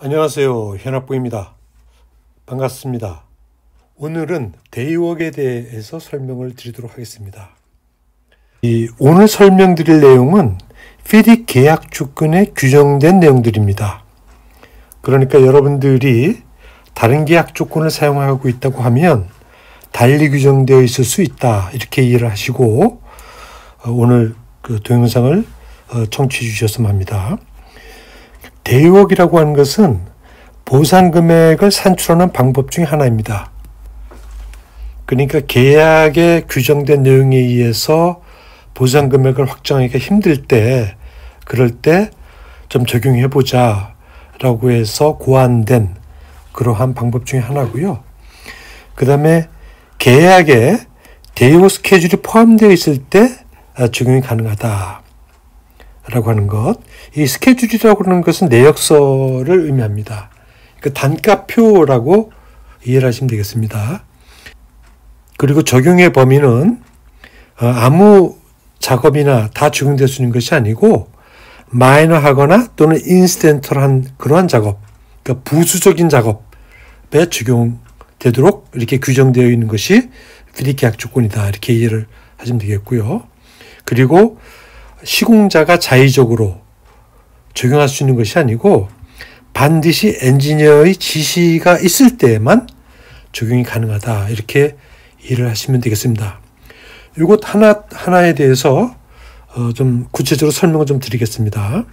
안녕하세요. 현학부입니다. 반갑습니다. 오늘은 데이웍에 대해서 설명을 드리도록 하겠습니다. 오늘 설명드릴 내용은 FDIC 계약 조건에 규정된 내용들입니다. 그러니까 여러분들이 다른 계약 조건을 사용하고 있다고 하면 달리 규정되어 있을 수 있다, 이렇게 이해를 하시고 오늘 그 동영상을 청취해 주셨으면 합니다. 데이웍이라고 하는 것은 보상 금액을 산출하는 방법 중에 하나입니다. 그러니까 계약에 규정된 내용에 의해서 보상 금액을 확정하기가 힘들 때, 그럴 때 좀 적용해보자 라고 해서 고안된 그러한 방법 중에 하나고요. 그 다음에 계약에 데이웍 스케줄이 포함되어 있을 때 적용이 가능하다 라고 하는 것. 이 스케줄이라고 하는 것은 내역서를 의미합니다. 그 단가표라고 이해를 하시면 되겠습니다. 그리고 적용의 범위는 아무 작업이나 다 적용될 수 있는 것이 아니고 마이너하거나 또는 인시덴털한 그러한 작업, 그러니까 부수적인 작업에 적용되도록 이렇게 규정되어 있는 것이 FDIC 계약 조건이다, 이렇게 이해를 하시면 되겠고요. 그리고 시공자가 자의적으로 적용할 수 있는 것이 아니고 반드시 엔지니어의 지시가 있을 때에만 적용이 가능하다, 이렇게 이해를 하시면 되겠습니다. 이것 하나에 대해서 좀 구체적으로 설명을 좀 드리겠습니다.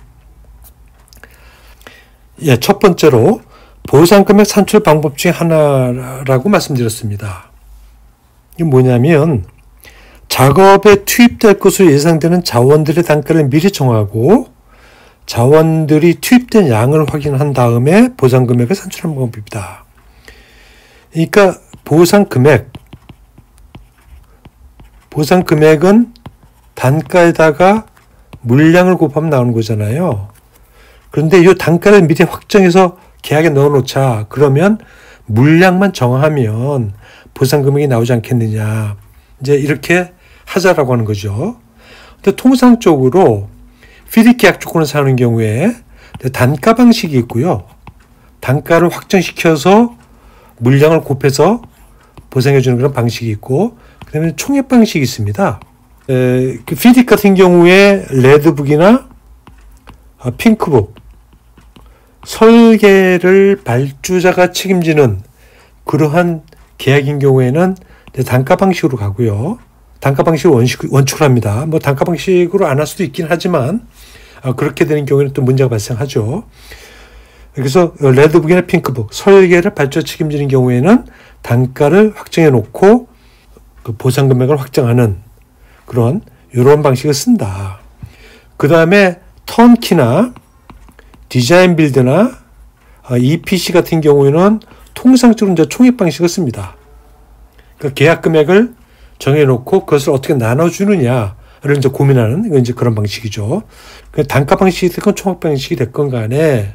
첫 번째로 보상금액 산출 방법 중에 하나라고 말씀드렸습니다. 이게 뭐냐면 작업에 투입될 것으로 예상되는 자원들의 단가를 미리 정하고 자원들이 투입된 양을 확인한 다음에 보상 금액을 산출하는 방법입니다. 그러니까 보상 금액은 단가에다가 물량을 곱하면 나오는 거잖아요. 그런데 이 단가를 미리 확정해서 계약에 넣어놓자. 그러면 물량만 정하면 보상 금액이 나오지 않겠느냐. 이제 이렇게 하자라고 하는 거죠. 근데 통상적으로 FDIC 계약 조건을 사는 경우에 단가 방식이 있고요. 단가를 확정시켜서 물량을 곱해서 보상해 주는 그런 방식이 있고, 그 다음에 총액 방식이 있습니다. 그 FDIC 같은 경우에 레드북이나 핑크북, 설계를 발주자가 책임지는 그러한 계약인 경우에는 단가 방식으로 가고요. 단가 방식으로 원칙을 합니다. 뭐 단가 방식으로 안 할 수도 있긴 하지만 그렇게 되는 경우에는 또 문제가 발생하죠. 그래서 레드북이나 핑크북, 설계를 발주자 책임지는 경우에는 단가를 확정해 놓고 그 보상 금액을 확정하는 그런 이런 방식을 쓴다. 그 다음에 턴키나 디자인 빌드나 EPC 같은 경우에는 통상적으로 이제 총액 방식을 씁니다. 그러니까 계약 금액을 정해놓고 그것을 어떻게 나눠주느냐를 이제 고민하는, 이건 이제 그런 방식이죠. 단가 방식이 됐건 총액 방식이 됐건 간에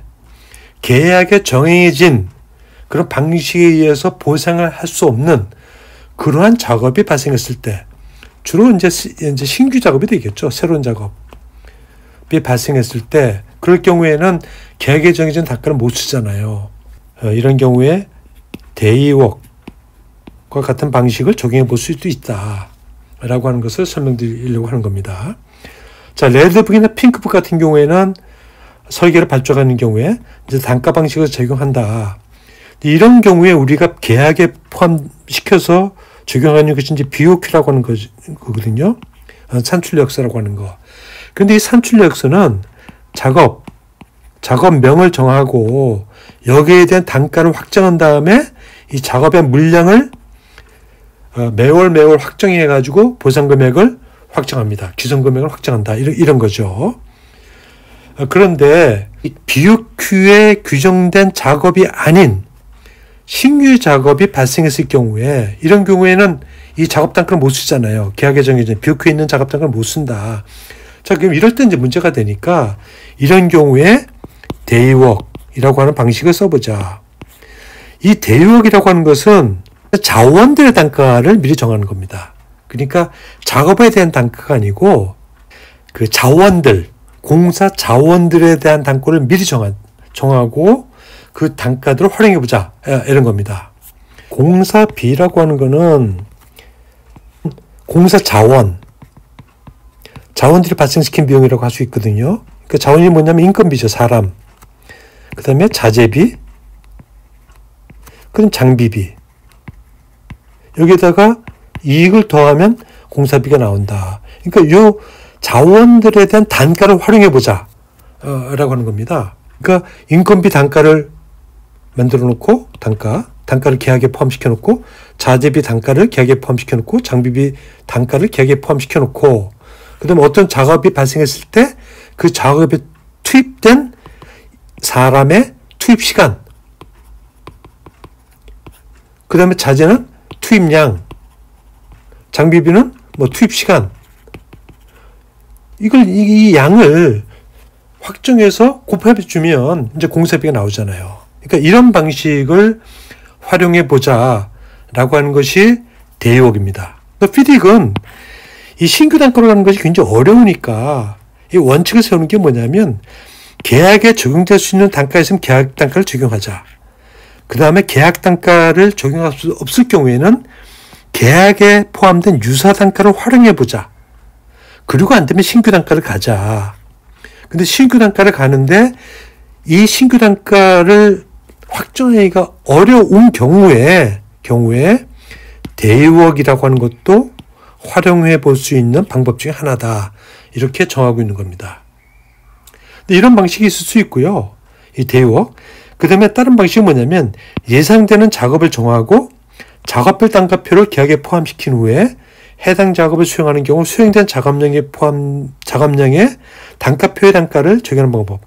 계약에 정해진 그런 방식에 의해서 보상을 할 수 없는 그러한 작업이 발생했을 때, 주로 이제 신규 작업이 되겠죠. 새로운 작업이 발생했을 때, 그럴 경우에는 계약에 정해진 단가를 못 쓰잖아요. 이런 경우에 데이웍과 같은 방식을 적용해 볼 수도 있다라고 하는 것을 설명드리려고 하는 겁니다. 자, 레드북이나 핑크북 같은 경우에는 설계를 발주하는 경우에 이제 단가 방식을 적용한다. 이런 경우에 우리가 계약에 포함시켜서 적용하는 것이 이제 BOQ라고 하는 거거든요. 산출력서라고 하는 거. 그런데 이 산출력서는 작업명을 정하고 여기에 대한 단가를 확정한 다음에 이 작업의 물량을 매월 확정해 가지고 보상 금액을 확정합니다. 기존 금액을 확정한다. 이런 거죠. 그런데 이 BOQ에 규정된 작업이 아닌 신규 작업이 발생했을 경우에, 이런 경우에는 이 작업 단가를 못 쓰잖아요. 계약에 정해진 BOQ에 있는 작업 단가를 못 쓴다. 자, 그럼 이럴 때 이제 문제가 되니까 이런 경우에 데이웍이라고 하는 방식을 써보자. 이 데이웍이라고 하는 것은 자원들의 단가를 미리 정하는 겁니다. 그러니까 작업에 대한 단가가 아니고 그 자원들, 공사 자원들에 대한 단가를 미리 정하고 그 단가들을 활용해보자. 이런 겁니다. 공사비라고 하는 거는 공사 자원들이 발생시킨 비용이라고 할 수 있거든요. 그 자원이 뭐냐면 인건비죠. 사람. 그 다음에 자재비. 그럼 장비비. 여기에다가 이익을 더하면 공사비가 나온다. 그러니까 요 자원들에 대한 단가를 활용해보자. 라고 하는 겁니다. 그러니까 인건비 단가를 만들어 놓고 단가를 계약에 포함시켜 놓고 자재비 단가를 계약에 포함시켜 놓고 장비비 단가를 계약에 포함시켜 놓고 그다음에 어떤 작업이 발생했을 때 그 작업에 투입된 사람의 투입 시간 그다음에 자재는 투입량 장비비는 뭐 투입 시간 이 양을 확정해서 곱해 주면 이제 공사비가 나오잖아요. 그러니까 이런 방식을 활용해 보자라고 하는 것이 대유옥입니다. 피딕은 이 신규 단가로 가는 것이 굉장히 어려우니까 이 원칙을 세우는 게 뭐냐면 계약에 적용될 수 있는 단가가 있으면 계약 단가를 적용하자. 그 다음에 계약 단가를 적용할 수 없을 경우에는 계약에 포함된 유사 단가를 활용해 보자. 그리고 안 되면 신규 단가를 가자. 근데 신규 단가를 가는데 이 신규 단가를 확정하기가 어려운 경우에 대유옥이라고 하는 것도 활용해 볼 수 있는 방법 중에 하나다. 이렇게 정하고 있는 겁니다. 근데 이런 방식이 있을 수 있고요. 이 대유옥. 그 다음에 다른 방식이 뭐냐면 예상되는 작업을 정하고 작업별 단가표를 계약에 포함시킨 후에 해당 작업을 수행하는 경우 수행된 작업량의 단가표의 단가를 적용하는 방법.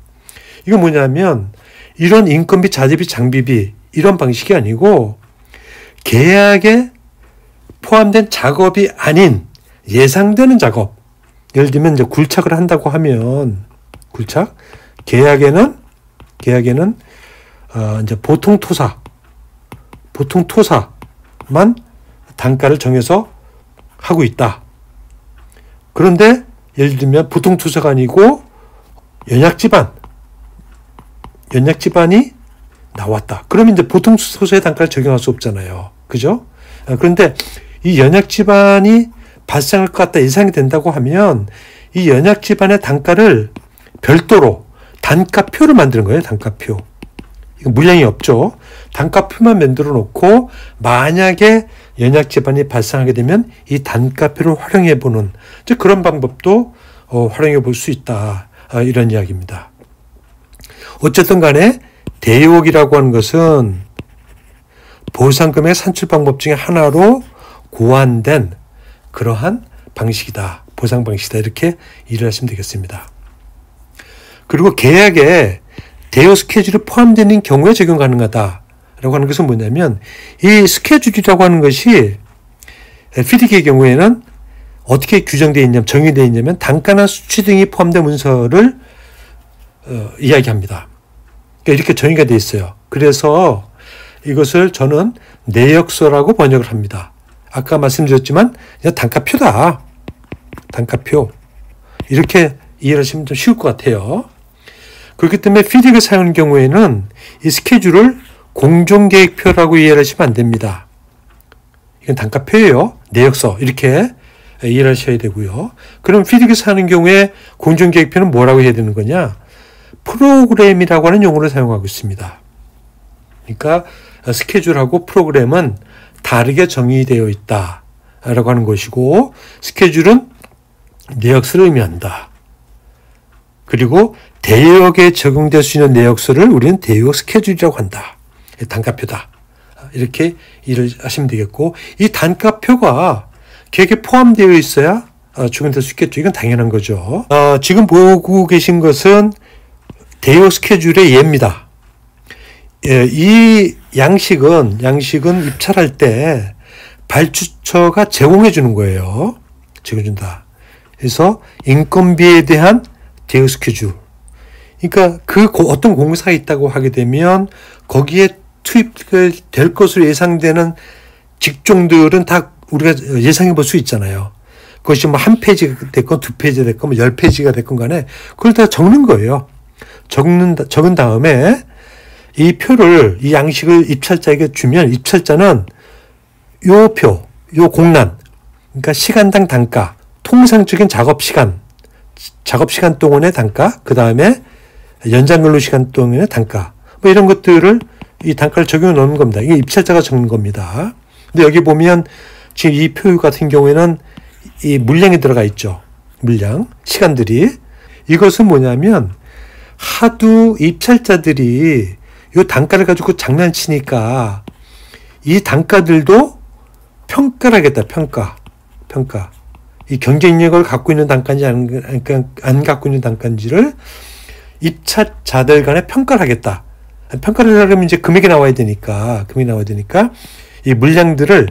이건 뭐냐면 이런 인건비, 자재비, 장비비 이런 방식이 아니고 계약에 포함된 작업이 아닌 예상되는 작업. 예를 들면 이제 굴착을 한다고 하면 계약에는 이제 보통 토사만 단가를 정해서 하고 있다. 그런데 예를 들면 보통 토사가 아니고 연약지반이 나왔다. 그러면 이제 보통 토사의 단가를 적용할 수 없잖아요. 그죠? 그런데 이 연약지반이 발생할 것 같다 예상이 된다고 하면 이 연약지반의 단가를 별도로 단가표를 만드는 거예요. 단가표. 이거 물량이 없죠. 단가표만 만들어 놓고 만약에 연약지반이 발생하게 되면 이 단가표를 활용해 보는 그런 방법도 활용해 볼 수 있다. 이런 이야기입니다. 어쨌든 간에 대유옥이라고 하는 것은 보상금액 산출 방법 중에 하나로 고안된 그러한 방식이다. 보상 방식이다. 이렇게 이해를 하시면 되겠습니다. 그리고 계약에 대여 스케줄이 포함되는 경우에 적용 가능하다라고 하는 것은 뭐냐면 이 스케줄이라고 하는 것이 피딕의 경우에는 어떻게 규정되어 있냐면 정의되어 있냐면 단가나 수치 등이 포함된 문서를 이야기합니다. 그러니까 이렇게 정의가 되어 있어요. 그래서 이것을 저는 내역서라고 번역을 합니다. 아까 말씀드렸지만 그냥 단가표다. 단가표. 이렇게 이해를 하시면 좀 쉬울 것 같아요. 그렇기 때문에 피딕을 사용하는 경우에는 이 스케줄을 공정계획표라고 이해를 하시면 안 됩니다. 이건 단가표예요. 내역서. 이렇게 이해를 하셔야 되고요. 그럼 피딕을 사용하는 경우에 공정계획표는 뭐라고 해야 되는 거냐? 프로그램이라고 하는 용어를 사용하고 있습니다. 그러니까 스케줄하고 프로그램은 다르게 정의되어 있다라고 하는 것이고 스케줄은 내역서를 의미한다. 그리고 대역에 적용될 수 있는 내역서를 우리는 대역 스케줄이라고 한다. 단가표다. 이렇게 이해를 하시면 되겠고 이 단가표가 계획에 포함되어 있어야 적용될 수 있겠죠. 이건 당연한 거죠. 지금 보고 계신 것은 대역 스케줄의 예입니다. 이 양식은 입찰할 때 발주처가 제공해 주는 거예요. 제공해 준다. 그래서 인건비에 대한 대역 스케줄. 그러니까 어떤 공사가 있다고 하게 되면 거기에 투입될 것으로 예상되는 직종들은 다 우리가 예상해 볼 수 있잖아요. 그것이 뭐 한 페이지가 됐건 두 페이지가 됐건 뭐 10페이지가 됐건 간에 그걸 다 적는 거예요. 적은 다음에 이 표를, 이 양식을 입찰자에게 주면 입찰자는 요 표, 요 공란, 그러니까 시간당 단가, 통상적인 작업 시간 동안의 단가, 그 다음에 연장 근로 시간 동안의 단가, 뭐 이런 것들을 이 단가를 적용해 놓는 겁니다. 이게 입찰자가 적는 겁니다. 근데 여기 보면 지금 이 표 같은 경우에는 이 물량이 들어가 있죠. 물량, 시간들이. 이것은 뭐냐면 하도 입찰자들이 이 단가를 가지고 장난치니까 이 단가들도 평가를 하겠다. 평가. 이 경쟁력을 갖고 있는 단가인지 안 갖고 있는 단가인지를 입찰자들 간에 평가를 하겠다. 평가를 하려면 이제 금액이 나와야 되니까 이 물량들을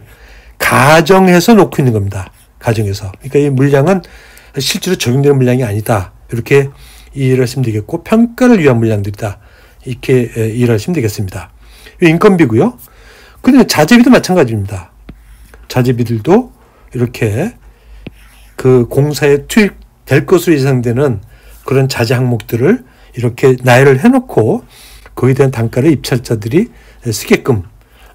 가정해서 놓고 있는 겁니다. 가정해서. 그러니까 이 물량은 실제로 적용되는 물량이 아니다. 이렇게 이해를 하시면 되겠고, 평가를 위한 물량들이다. 이렇게 이해를 하시면 되겠습니다. 인건비고요. 근데 자재비도 마찬가지입니다. 자재비들도 이렇게 그 공사에 투입될 것으로 예상되는 그런 자재 항목들을 이렇게 나열을 해놓고 거기에 대한 단가를 입찰자들이 쓰게끔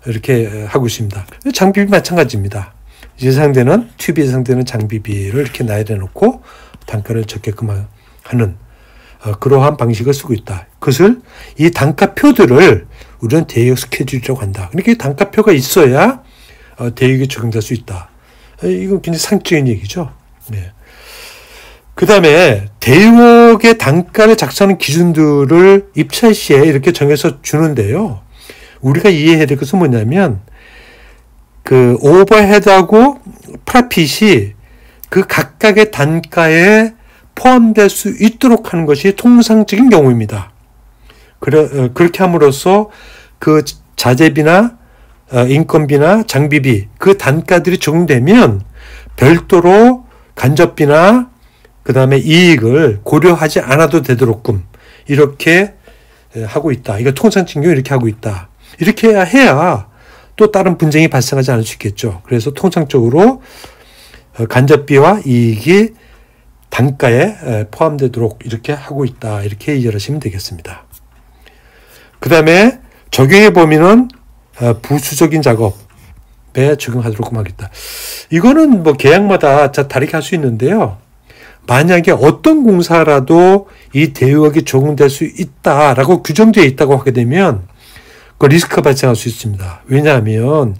이렇게 하고 있습니다. 장비비 마찬가지입니다. 투입이 예상되는 장비비를 이렇게 나열해 놓고 단가를 적게끔 하는 그러한 방식을 쓰고 있다. 그것을 이 단가표들을 우리는 대역 스케줄이라고 한다. 그러니까 이 단가표가 있어야 대역이 적용될 수 있다. 이건 굉장히 상식적인 얘기죠. 네. 그 다음에 대역의 단가를 작성하는 기준들을 입찰 시에 이렇게 정해서 주는데요. 우리가 이해해야 될 것은 뭐냐면 그 오버헤드하고 프라핏이 그 각각의 단가에 포함될 수 있도록 하는 것이 통상적인 경우입니다. 그렇게 함으로써 그 자재비나 인건비나 장비비 그 단가들이 적용되면 별도로 간접비나 그 다음에 이익을 고려하지 않아도 되도록끔 이렇게 하고 있다. 이거 통상적인 경우 이렇게 하고 있다. 이렇게 해야 또 다른 분쟁이 발생하지 않을 수 있겠죠. 그래서 통상적으로 간접비와 이익이 단가에 포함되도록 이렇게 하고 있다. 이렇게 이해하시면 되겠습니다. 그 다음에 적용의 범위는 부수적인 작업에 적용하도록 하겠다. 이거는 뭐 계약마다 다르게 할 수 있는데요. 만약에 어떤 공사라도 이 대역이 적용될 수 있다라고 규정되어 있다고 하게 되면 그 리스크가 발생할 수 있습니다. 왜냐하면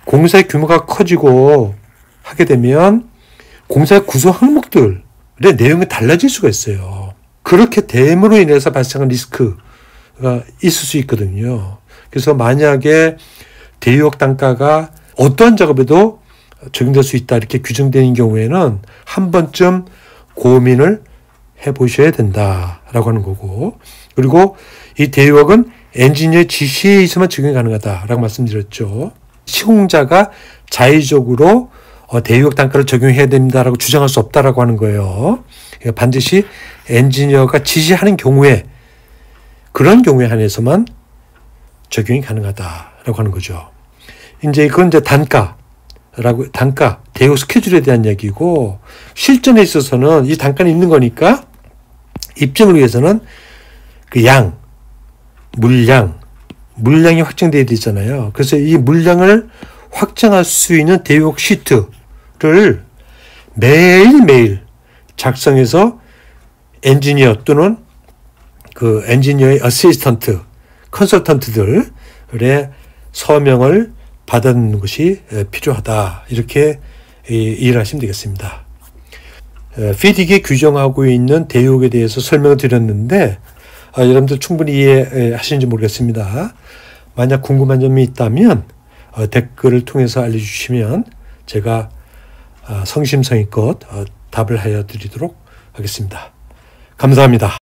공사의 규모가 커지고 하게 되면 공사의 구성 항목들의 내용이 달라질 수가 있어요. 그렇게 됨으로 인해서 발생한 리스크가 있을 수 있거든요. 그래서 만약에 대역 단가가 어떠한 작업에도 적용될 수 있다 이렇게 규정되는 경우에는 한 번쯤 고민을 해보셔야 된다라고 하는 거고, 그리고 이 대역은 엔지니어의 지시에 의해서만 적용이 가능하다라고 말씀드렸죠. 시공자가 자의적으로 대역 단가를 적용해야 됩니다라고 주장할 수 없다라고 하는 거예요. 반드시 엔지니어가 지시하는 경우에 그런 경우에 한해서만 적용이 가능하다라고 하는 거죠. 이제 그건 이제 단가, 대역 스케줄에 대한 얘기고, 실전에 있어서는 이 단가는 있는 거니까 입증을 위해서는 그 물량이 확정되어야 되잖아요. 그래서 이 물량을 확정할 수 있는 대역 시트를 매일매일 작성해서 엔지니어 또는 그 엔지니어의 어시스턴트, 컨설턴트들의 서명을 받는 것이 필요하다. 이렇게 이해를 하시면 되겠습니다. FDIC이 규정하고 있는 대역에 대해서 설명을 드렸는데 여러분들 충분히 이해하시는지 모르겠습니다. 만약 궁금한 점이 있다면 댓글을 통해서 알려주시면 제가 성심성의껏 답을 하여 드리도록 하겠습니다. 감사합니다.